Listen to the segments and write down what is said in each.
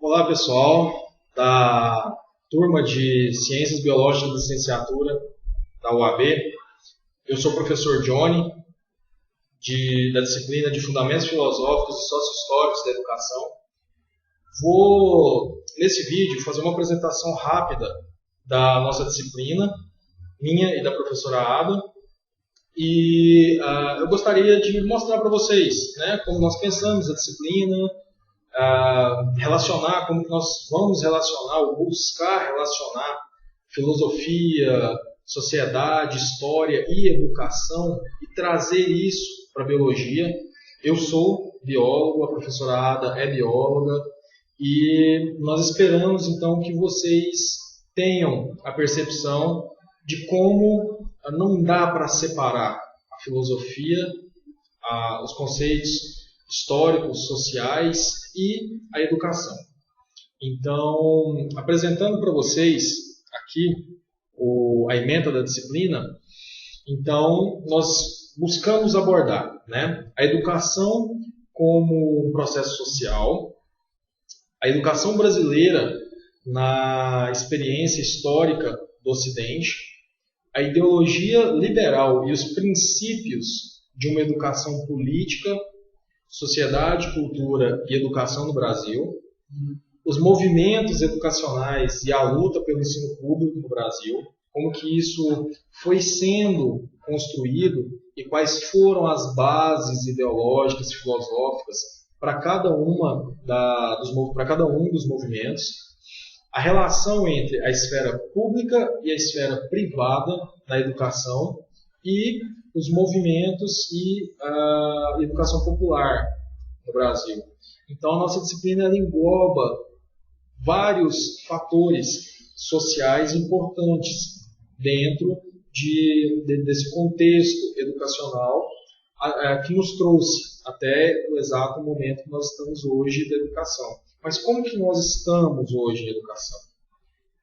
Olá, pessoal da turma de Ciências Biológicas da Licenciatura da UAB. Eu sou o professor Johnny, da disciplina de Fundamentos Filosóficos e Sócio-Históricos da Educação. Vou, nesse vídeo, fazer uma apresentação rápida da nossa disciplina, minha e da professora Ada. E eu gostaria de mostrar para vocês, como nós pensamos a disciplina, relacionar, como que nós vamos relacionar ou buscar relacionar filosofia, sociedade, história e educação e trazer isso para a biologia. Eu sou biólogo, a professora Ada é bióloga e nós esperamos então que vocês tenham a percepção de como não dá para separar a filosofia, os conceitos históricos, sociais e a educação. Então, apresentando para vocês aqui a ementa da disciplina, então nós buscamos abordar a educação como um processo social, a educação brasileira na experiência histórica do Ocidente, a ideologia liberal e os princípios de uma educação política, sociedade, cultura e educação no Brasil, os movimentos educacionais e a luta pelo ensino público no Brasil, como que isso foi sendo construído e quais foram as bases ideológicas e filosóficas para cada um dos movimentos, a relação entre a esfera pública e a esfera privada na educação e os movimentos e a educação popular no Brasil. Então, a nossa disciplina ela engloba vários fatores sociais importantes dentro desse contexto educacional que nos trouxe até o exato momento que nós estamos hoje da educação. Mas como que nós estamos hoje em educação?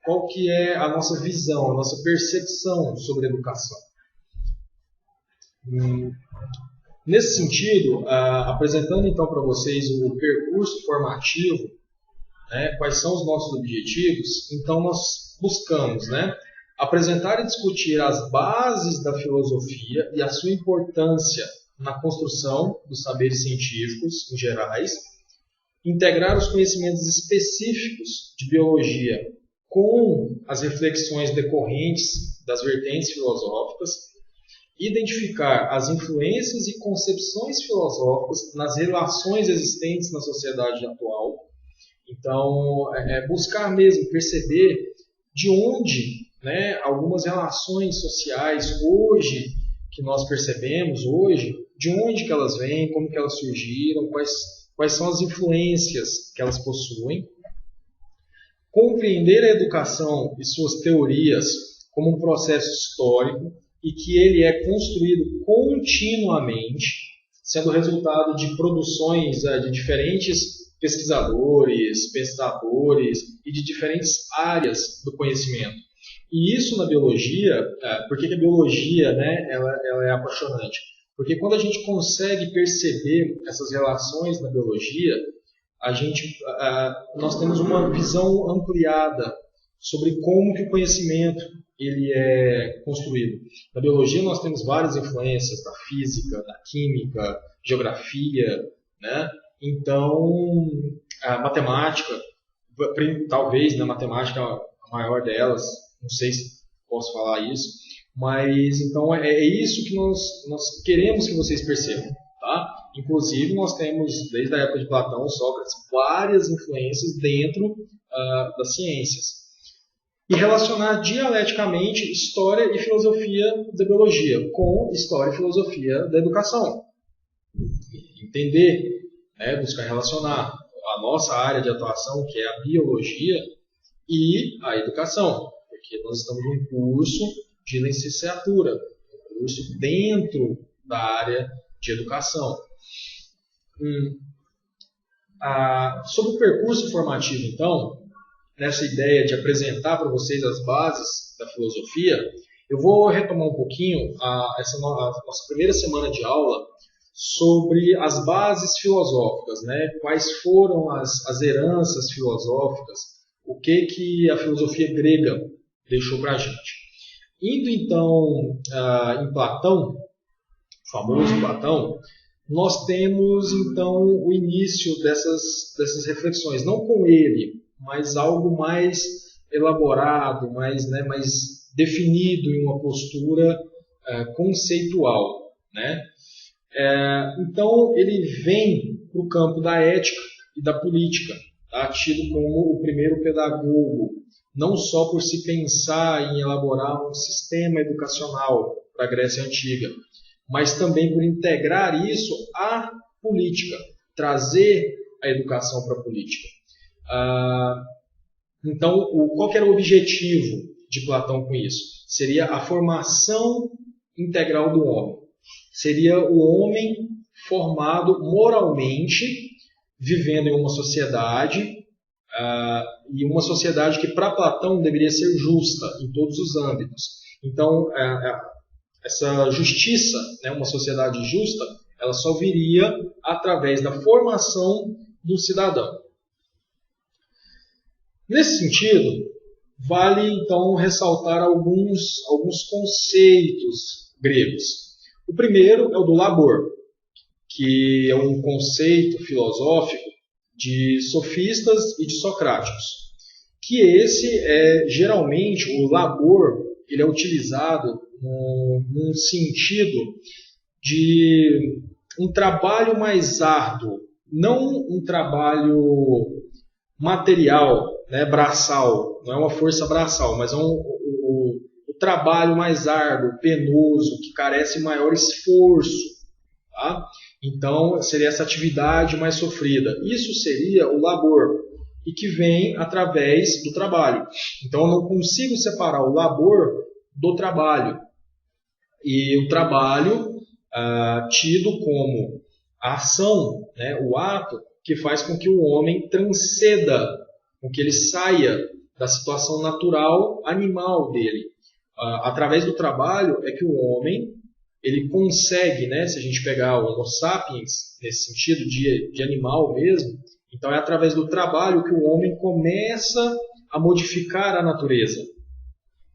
Qual que é a nossa visão, a nossa percepção sobre a educação? Nesse sentido, apresentando então para vocês o percurso formativo, quais são os nossos objetivos, então nós buscamos apresentar e discutir as bases da filosofia e a sua importância na construção dos saberes científicos em gerais, integrar os conhecimentos específicos de biologia com as reflexões decorrentes das vertentes filosóficas, identificar as influências e concepções filosóficas nas relações existentes na sociedade atual. Então, buscar mesmo perceber de onde algumas relações sociais hoje, que nós percebemos hoje, de onde que elas vêm, como que elas surgiram, quais são as influências que elas possuem. Compreender a educação e suas teorias como um processo histórico, e que ele é construído continuamente, sendo resultado de produções de diferentes pesquisadores, pensadores e de diferentes áreas do conhecimento. E isso na biologia, por que a biologia ela é apaixonante? Porque quando a gente consegue perceber essas relações na biologia, nós temos uma visão ampliada sobre como que o conhecimento ele é construído. Na biologia nós temos várias influências da física, da química, geografia, Então, a matemática, talvez na matemática a maior delas, não sei se posso falar isso, mas então é isso que nós queremos que vocês percebam, tá? Inclusive nós temos, desde a época de Platão, Sócrates, várias influências dentro das ciências. E relacionar dialeticamente história e filosofia da biologia com história e filosofia da educação. Entender, buscar relacionar a nossa área de atuação, que é a biologia, e a educação, porque nós estamos num curso de licenciatura, um curso dentro da área de educação. Sobre o percurso formativo, então, nessa ideia de apresentar para vocês as bases da filosofia, eu vou retomar um pouquinho a nossa primeira semana de aula sobre as bases filosóficas, né? Quais foram as heranças filosóficas, o que a filosofia grega deixou para a gente. Indo então em Platão, o famoso Platão, nós temos então o início dessas reflexões, não com ele, mas algo mais elaborado, mais definido em uma postura conceitual, né? Então ele vem para o campo da ética e da política, tá? Tido como o primeiro pedagogo, não só por se pensar em elaborar um sistema educacional para a Grécia Antiga, mas também por integrar isso à política, trazer a educação para a política. Então, qual que era o objetivo de Platão com isso? Seria a formação integral do homem. Seria o homem formado moralmente, vivendo em uma sociedade, e uma sociedade que para Platão deveria ser justa em todos os âmbitos. Então, essa justiça, né, uma sociedade justa, ela só viria através da formação do cidadão. Nesse sentido, vale então ressaltar alguns conceitos gregos. O primeiro é o do labor, que é um conceito filosófico de sofistas e de socráticos. Que geralmente, o labor, ele é utilizado num sentido de um trabalho mais árduo, não um trabalho material, né, braçal, não é uma força braçal, mas é o trabalho mais árduo, penoso, que carece de maior esforço. Tá? Então, seria essa atividade mais sofrida. Isso seria o labor, e que vem através do trabalho. Então, eu não consigo separar o labor do trabalho. E o trabalho, tido como a ação, né, o ato, que faz com que o homem transcenda, com que ele saia da situação natural, animal dele. Através do trabalho é que o homem ele consegue, né, se a gente pegar o Homo sapiens, nesse sentido de animal mesmo, então é através do trabalho que o homem começa a modificar a natureza.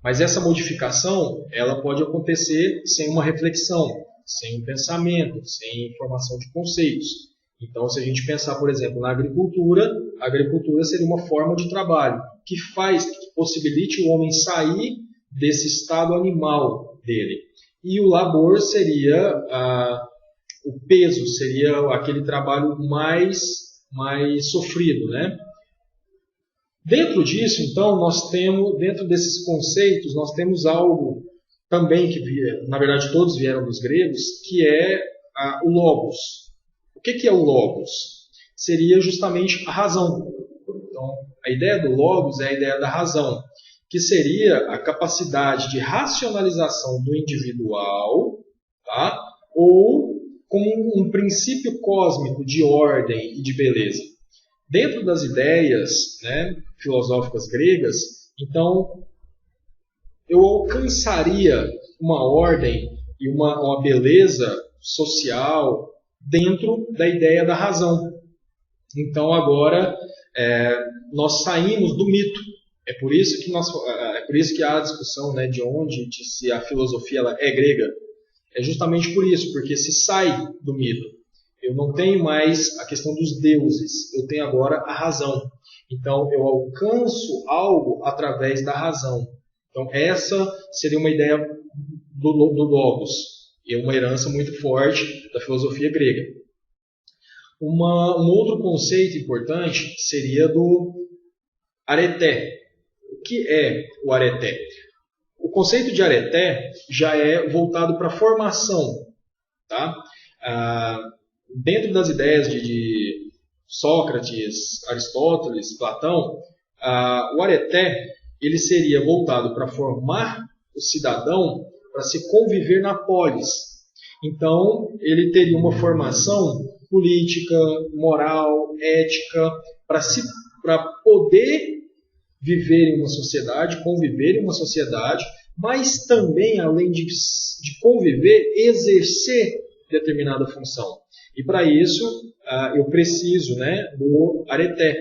Mas essa modificação ela pode acontecer sem uma reflexão, sem um pensamento, sem formação de conceitos. Então, se a gente pensar, por exemplo, na agricultura, a agricultura seria uma forma de trabalho que possibilite o homem sair desse estado animal dele. E o labor seria o peso, seria aquele trabalho mais sofrido, né? Dentro disso, então, dentro desses conceitos, nós temos algo também que, na verdade, todos vieram dos gregos, que é o logos. O que é o logos? Seria justamente a razão. Então, a ideia do logos é a ideia da razão, que seria a capacidade de racionalização do individual, tá? Ou como um princípio cósmico de ordem e de beleza. Dentro das ideias, né, filosóficas gregas, então, eu alcançaria uma ordem e uma beleza social dentro da ideia da razão. Então, agora, nós saímos do mito. É por isso que há a discussão, né, de se a filosofia ela é grega. É justamente por isso, porque se sai do mito. Eu não tenho mais a questão dos deuses, eu tenho agora a razão. Então, eu alcanço algo através da razão. Então, essa seria uma ideia do logos. E uma herança muito forte da filosofia grega. Um outro conceito importante seria do areté. O que é o areté? O conceito de areté já é voltado para a formação. Tá? Dentro das ideias de Sócrates, Aristóteles, Platão, o areté ele seria voltado para formar o cidadão para se conviver na polis. Então, ele teria uma formação política, moral, ética, para poder viver em uma sociedade, conviver em uma sociedade, mas também, além de conviver, exercer determinada função. E para isso, eu preciso, né, do areté,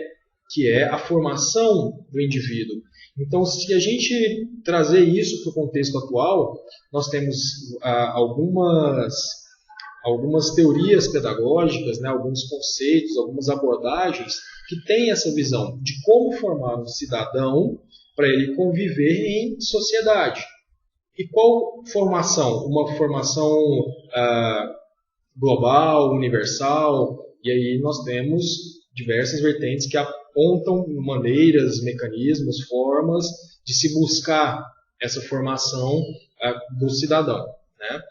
que é a formação do indivíduo. Então, se a gente trazer isso para o contexto atual, nós temos algumas teorias pedagógicas, né, alguns conceitos, algumas abordagens que têm essa visão de como formar um cidadão para ele conviver em sociedade. E qual formação? Uma formação global, universal, e aí nós temos diversas vertentes que apontam maneiras, mecanismos, formas de se buscar essa formação do cidadão, né?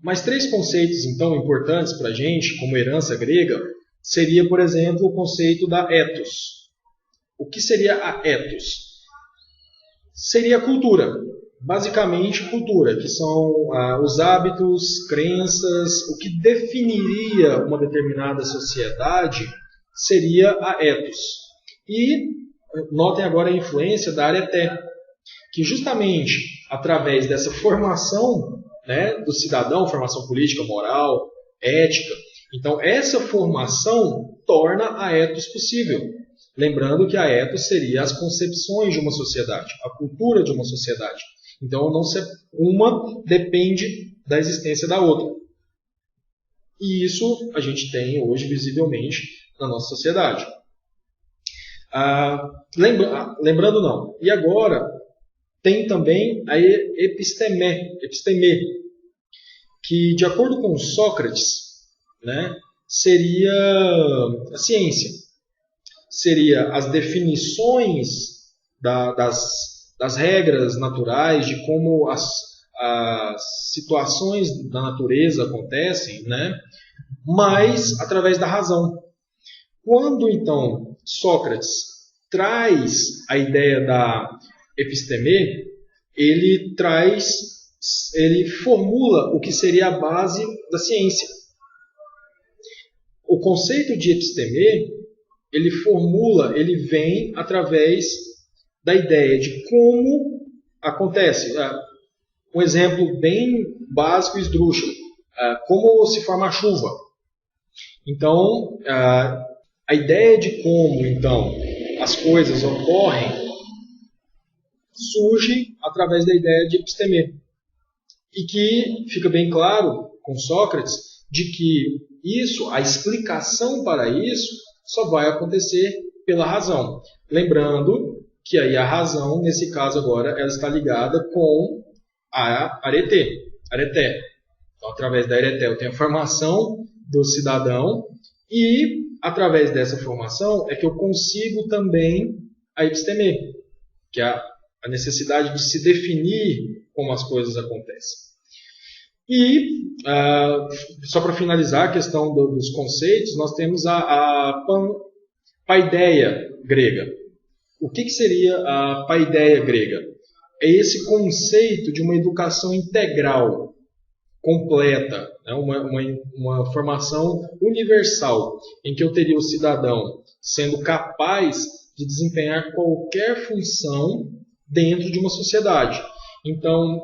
Mas 3 conceitos, então, importantes para a gente, como herança grega, seria, por exemplo, o conceito da ethos. O que seria a ethos? Seria a cultura. Basicamente, cultura, que são os hábitos, crenças, o que definiria uma determinada sociedade seria a ethos. E notem agora a influência da areté, que justamente através dessa formação, né, do cidadão, formação política, moral, ética, então essa formação torna a ethos possível. Lembrando que a ethos seria as concepções de uma sociedade, a cultura de uma sociedade. Então, uma depende da existência da outra. E isso a gente tem hoje visivelmente na nossa sociedade. Lembrando não. E agora tem também a episteme, que de acordo com Sócrates, né, seria a ciência. Seria as definições das regras naturais, de como as situações da natureza acontecem, né? Mas através da razão. Quando, então, Sócrates traz a ideia da episteme, ele formula o que seria a base da ciência. O conceito de episteme, ele vem através da ideia de como acontece. Um exemplo bem básico e esdrúxulo. Como se forma a chuva. Então, a ideia de como, então, as coisas ocorrem surge através da ideia de episteme. E que fica bem claro com Sócrates de que a explicação para isso só vai acontecer pela razão. Lembrando que aí a razão, nesse caso agora, ela está ligada com a areté. Então, através da areté eu tenho a formação do cidadão e, através dessa formação, é que eu consigo também a episteme, que é a necessidade de se definir como as coisas acontecem. E, só para finalizar a questão dos conceitos, nós temos a paideia grega. O que seria a paideia grega? É esse conceito de uma educação integral, completa, né? uma formação universal, em que eu teria o cidadão sendo capaz de desempenhar qualquer função dentro de uma sociedade. Então,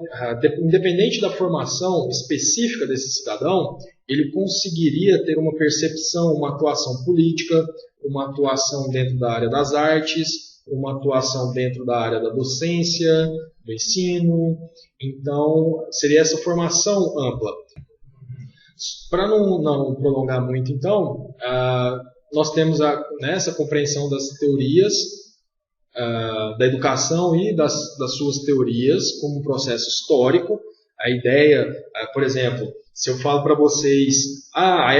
independente da formação específica desse cidadão, ele conseguiria ter uma percepção, uma atuação política, uma atuação dentro da área das artes, uma atuação dentro da área da docência, do ensino. Então, seria essa formação ampla. Para não prolongar muito, então, nós temos essa compreensão das teorias da educação e das suas teorias como um processo histórico. A ideia, por exemplo, se eu falo para vocês, a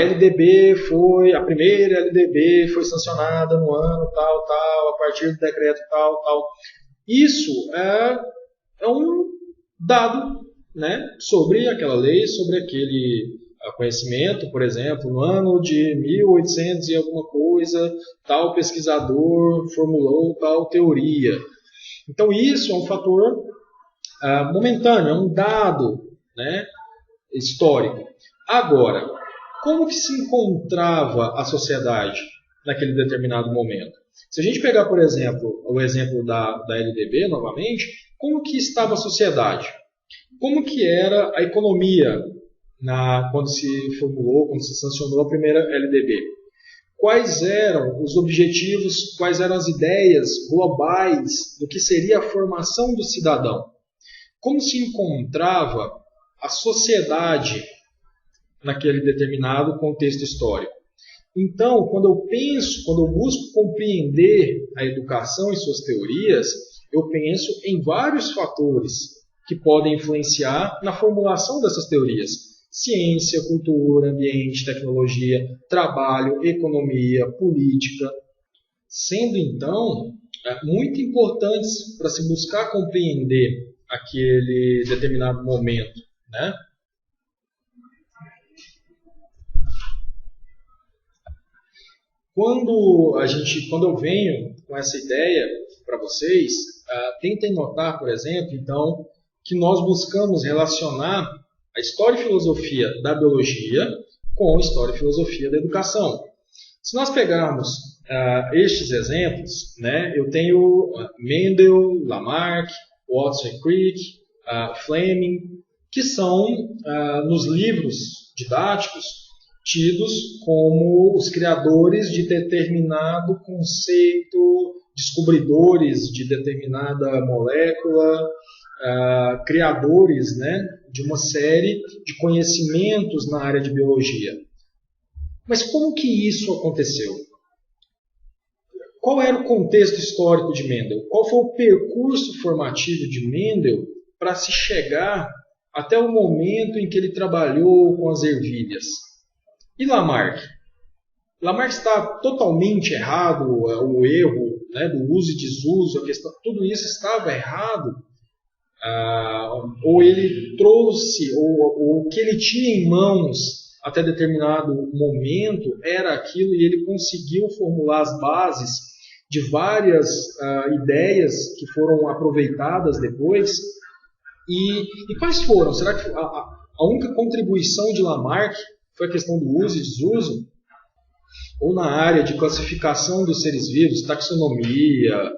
primeira LDB foi sancionada no ano tal, a partir do decreto tal. Isso é um dado, né, sobre aquela lei, sobre aquele conhecimento. Por exemplo, no ano de 1800 e alguma coisa, tal pesquisador formulou tal teoria. Então isso é um fator momentâneo, é um dado, né, histórico. Agora, como que se encontrava a sociedade naquele determinado momento? Se a gente pegar, por exemplo, o exemplo da LDB, novamente, como que estava a sociedade? Como que era a economia quando se formulou, quando se sancionou a primeira LDB? Quais eram os objetivos, quais eram as ideias globais do que seria a formação do cidadão? Como se encontrava a sociedade naquele determinado contexto histórico? Então, quando eu busco compreender a educação e suas teorias, eu penso em vários fatores que podem influenciar na formulação dessas teorias. Ciência, cultura, ambiente, tecnologia, trabalho, economia, política, sendo então muito importantes para se buscar compreender aquele determinado momento, né? Quando eu venho com essa ideia para vocês, tentem notar, por exemplo, então, que nós buscamos relacionar a história e filosofia da biologia com a história e filosofia da educação. Se nós pegarmos estes exemplos, né, eu tenho Mendel, Lamarck, Watson e Crick, Fleming, que são, nos livros didáticos, tidos como os criadores de determinado conceito, descobridores de determinada molécula, criadores, né, de uma série de conhecimentos na área de biologia. Mas como que isso aconteceu? Qual era o contexto histórico de Mendel? Qual foi o percurso formativo de Mendel para se chegar até o momento em que ele trabalhou com as ervilhas? E Lamarck? Lamarck está totalmente errado, o erro, né, do uso e desuso, a questão, tudo isso estava errado, ou ele trouxe, ou o que ele tinha em mãos até determinado momento era aquilo e ele conseguiu formular as bases de várias ideias que foram aproveitadas depois. E quais foram? Será que a única contribuição de Lamarck foi a questão do uso e desuso? Ou na área de classificação dos seres vivos, taxonomia,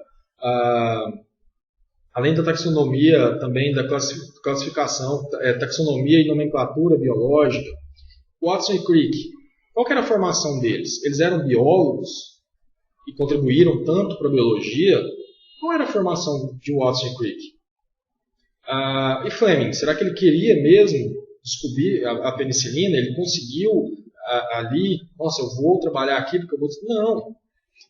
além da taxonomia, também da classificação, taxonomia e nomenclatura biológica. Watson e Crick, qual que era a formação deles? Eles eram biólogos e contribuíram tanto para a biologia? Qual era a formação de Watson e Crick? E Fleming, será que ele queria mesmo descobrir a penicilina? Ele conseguiu ali, nossa, eu vou trabalhar aqui porque eu vou... Não.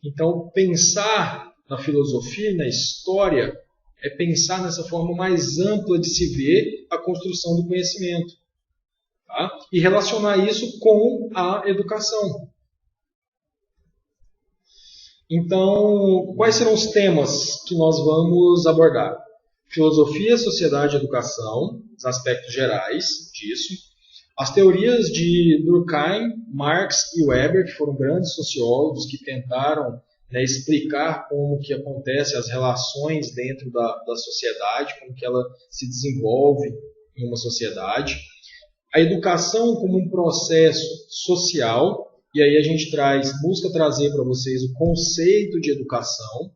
Então, pensar na filosofia e na história é pensar nessa forma mais ampla de se ver a construção do conhecimento. Tá? E relacionar isso com a educação. Então, quais serão os temas que nós vamos abordar? Filosofia, sociedade e educação, os aspectos gerais disso. As teorias de Durkheim, Marx e Weber, que foram grandes sociólogos que tentaram, né, explicar como que acontecem as relações dentro da sociedade, como que ela se desenvolve em uma sociedade. A educação como um processo social, e aí a gente busca trazer para vocês o conceito de educação.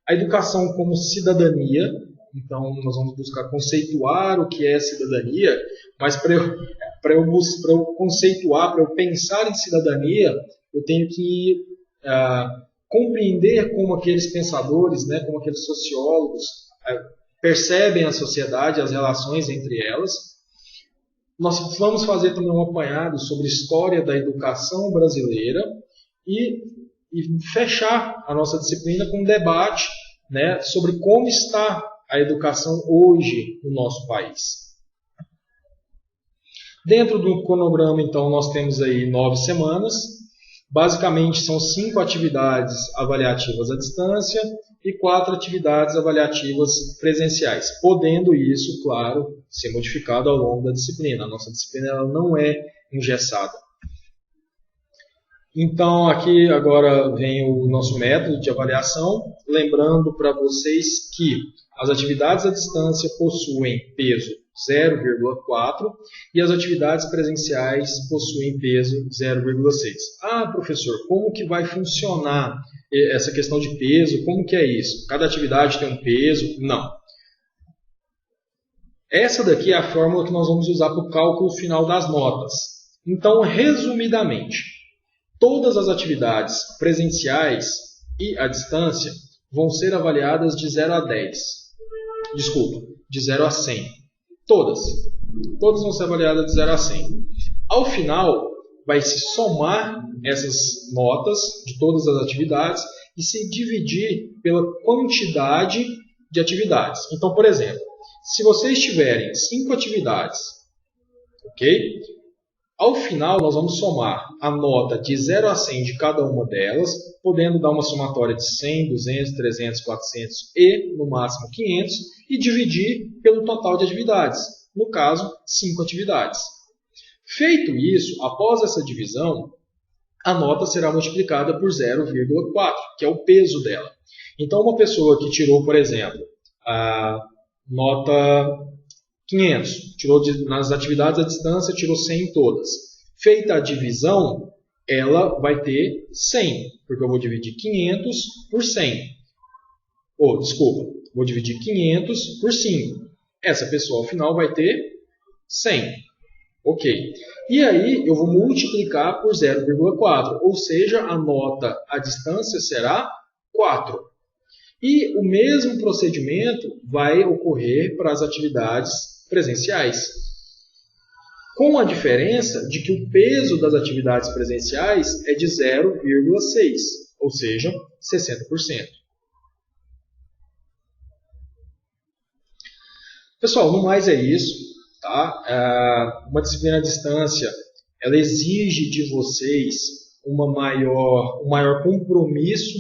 A educação como cidadania, então nós vamos buscar conceituar o que é cidadania, mas para eu conceituar, para eu pensar em cidadania, eu tenho que compreender como aqueles pensadores, né, como aqueles sociólogos percebem a sociedade, as relações entre elas. Nós vamos fazer também um apanhado sobre a história da educação brasileira e fechar a nossa disciplina com um debate, né, sobre como está a educação hoje no nosso país. Dentro do cronograma, então, nós temos aí 9 semanas. Basicamente, são 5 atividades avaliativas à distância e 4 atividades avaliativas presenciais, podendo isso, claro, ser modificado ao longo da disciplina. A nossa disciplina ela não é engessada. Então, aqui agora vem o nosso método de avaliação, lembrando para vocês que as atividades à distância possuem peso 0,4 e as atividades presenciais possuem peso 0,6. Professor, como que vai funcionar essa questão de peso? Como que é isso? Cada atividade tem um peso? Não. Essa daqui é a fórmula que nós vamos usar para o cálculo final das notas. Então, resumidamente, todas as atividades presenciais e à distância vão ser avaliadas de 0 a 10. Desculpa, de 0 a 100. Todas. Todas vão ser avaliadas de 0 a 100. Ao final, vai se somar essas notas de todas as atividades e se dividir pela quantidade de atividades. Então, por exemplo, se vocês tiverem 5 atividades, ok? Ao final, nós vamos somar a nota de 0 a 100 de cada uma delas, podendo dar uma somatória de 100, 200, 300, 400 e, no máximo, 500, e dividir pelo total de atividades. No caso, 5 atividades. Feito isso, após essa divisão, a nota será multiplicada por 0,4, que é o peso dela. Então, uma pessoa que tirou, por exemplo, a nota 500, tirou nas atividades à distância, tirou 100 em todas. Feita a divisão, ela vai ter 100, porque eu vou dividir 500 por 100. Vou dividir 500 por 5. Essa pessoa, ao final, vai ter 100. Ok. E aí, eu vou multiplicar por 0,4, ou seja, a nota à distância será 4. E o mesmo procedimento vai ocorrer para as atividades presenciais. Com a diferença de que o peso das atividades presenciais é de 0,6, ou seja, 60%. Pessoal, no mais é isso. Tá? Uma disciplina à distância, ela exige de vocês um maior compromisso,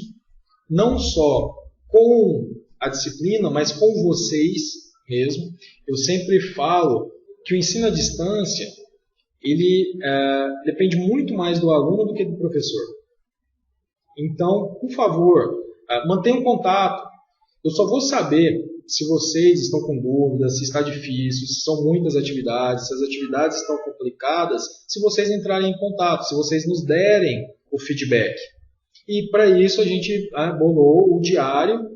não só com a disciplina, mas com vocês mesmo. Eu sempre falo que o ensino à distância, ele depende muito mais do aluno do que do professor. Então, por favor, mantenham contato. Eu só vou saber se vocês estão com dúvidas, se está difícil, se são muitas atividades, se as atividades estão complicadas, se vocês entrarem em contato, se vocês nos derem o feedback. E para isso a gente bolou o diário,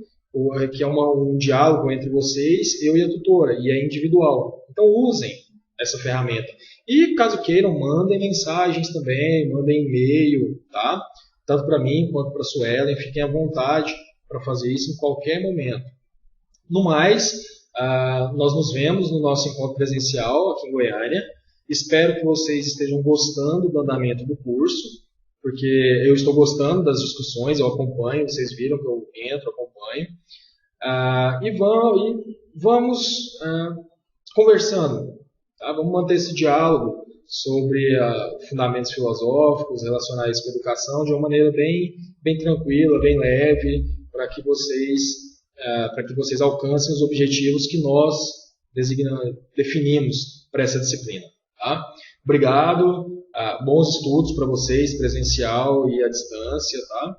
que é um diálogo entre vocês, eu e a tutora, e é individual. Então usem essa ferramenta. E caso queiram, mandem mensagens também, mandem e-mail, tá? Tanto para mim quanto para a Suelen, fiquem à vontade para fazer isso em qualquer momento. No mais, nós nos vemos no nosso encontro presencial aqui em Goiânia. Espero que vocês estejam gostando do andamento do curso, porque eu estou gostando das discussões, eu acompanho, vocês viram que eu entro, acompanho. E vamos conversando, tá? Vamos manter esse diálogo sobre fundamentos filosóficos, relacionais com a educação, de uma maneira bem tranquila, bem leve, para que vocês alcancem os objetivos que nós definimos para essa disciplina. Tá? Obrigado, bons estudos para vocês, presencial e à distância. Tá?